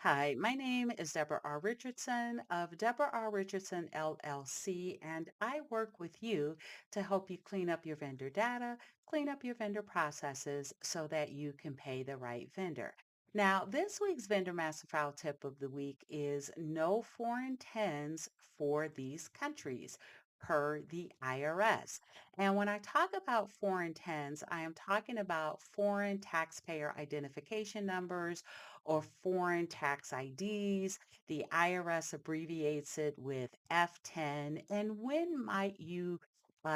Hi, my name is Deborah R. Richardson of Deborah R. Richardson LLC, and I work with you to help you clean up your vendor data, clean up your vendor processes so that you can pay the right vendor. Now, this week's Vendor Master File tip of the week is no foreign tens for these countries per the IRS. And when I talk about foreign tens, I am talking about foreign taxpayer identification numbers or foreign tax IDs. The IRS abbreviates it with F10. And when might you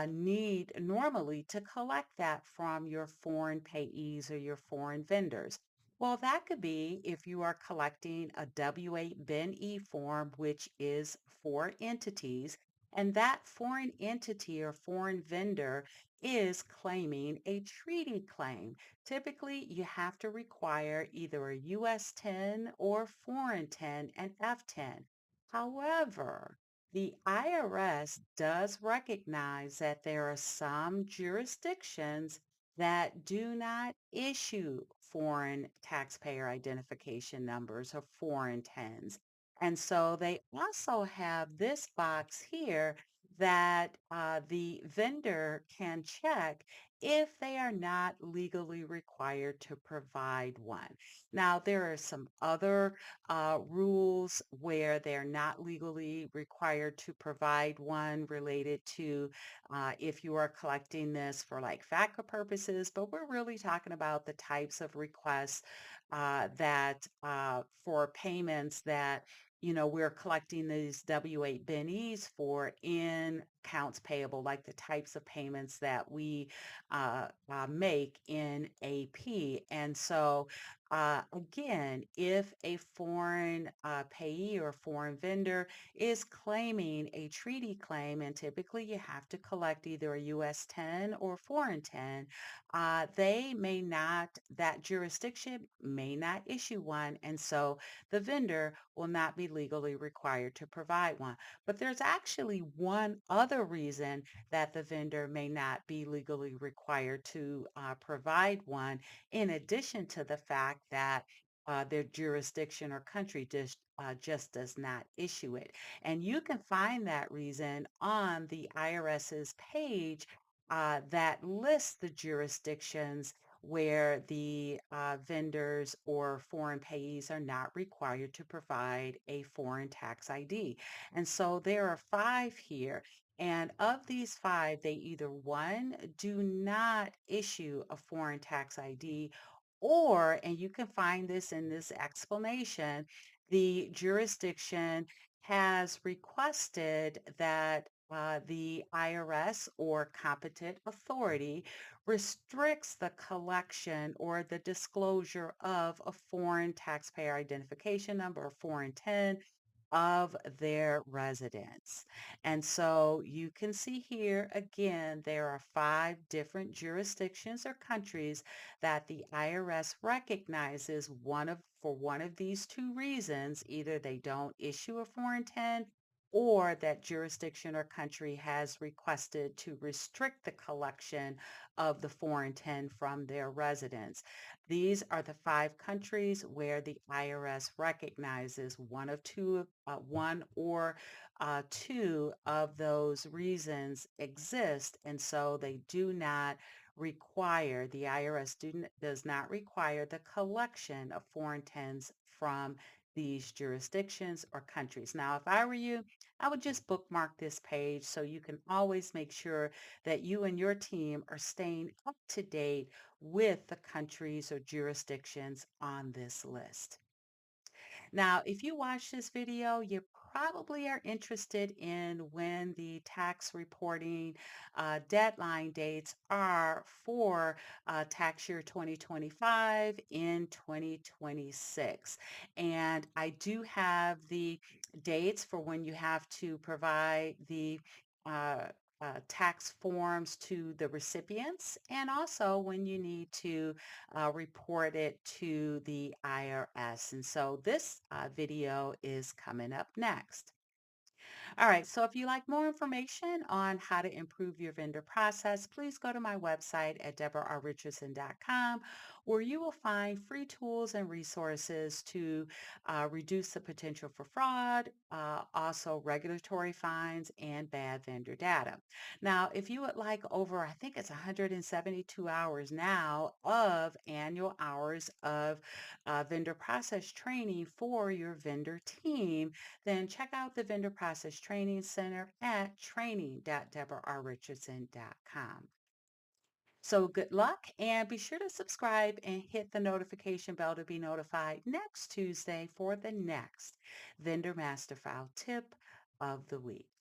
need normally to collect that from your foreign payees or your foreign vendors? Well, that could be if you are collecting a W-8 Ben E form, which is for entities, and that foreign entity or foreign vendor is claiming a treaty claim. Typically, you have to require either a US 10 or foreign 10 and F10. However, the IRS does recognize that there are some jurisdictions that do not issue foreign taxpayer identification numbers or foreign 10s. And so they also have this box here that the vendor can check if they are not legally required to provide one. Now, there are some other rules where they're not legally required to provide one related to if you are collecting this for like FATCA purposes, but we're really talking about the types of requests that for payments that we're collecting these W-8 bennies for in accounts payable, like the types of payments that we make in AP. And so, again, if a foreign payee or foreign vendor is claiming a treaty claim, and typically you have to collect either a US 10 or foreign 10, that jurisdiction may not issue one. And so the vendor will not be legally required to provide one. But there's actually one other reason that the vendor may not be legally required to provide one, in addition to the fact that their jurisdiction or country just does not issue it. And you can find that reason on the IRS's page that lists the jurisdictions where the vendors or foreign payees are not required to provide a foreign tax ID. And so there are five here. And of these five, they either one, do not issue a foreign tax ID, or, and you can find this in this explanation, the jurisdiction has requested that the IRS or competent authority restricts the collection or the disclosure of a foreign taxpayer identification number or foreign 10 of their residence. And so you can see here again, there are five different jurisdictions or countries that the IRS recognizes for one of these two reasons. Either they don't issue a foreign 10, or that jurisdiction or country has requested to restrict the collection of the foreign 10 from their residents. These are the five countries where the IRS recognizes one or two of those reasons exist, and so they do not require, the IRS does not require the collection of foreign tens from these jurisdictions or countries. Now, if I were you, I would just bookmark this page so you can always make sure that you and your team are staying up to date with the countries or jurisdictions on this list. Now, if you watch this video, you probably are interested in when the tax reporting deadline dates are for tax year 2025 in 2026. And I do have the dates for when you have to provide the uh, tax forms to the recipients, and also when you need to report it to the IRS. And so this video is coming up next. All right, so if you like more information on how to improve your vendor process, please go to my website at deborarrichardson.com, where you will find free tools and resources to reduce the potential for fraud, also regulatory fines, and bad vendor data. Now, if you would like over, I think it's 172 hours now of annual hours of vendor process training for your vendor team, then check out the Vendor Process Training Center at training.deborarrichardson.com. So good luck and be sure to subscribe and hit the notification bell to be notified next Tuesday for the next Vendor Master File tip of the week.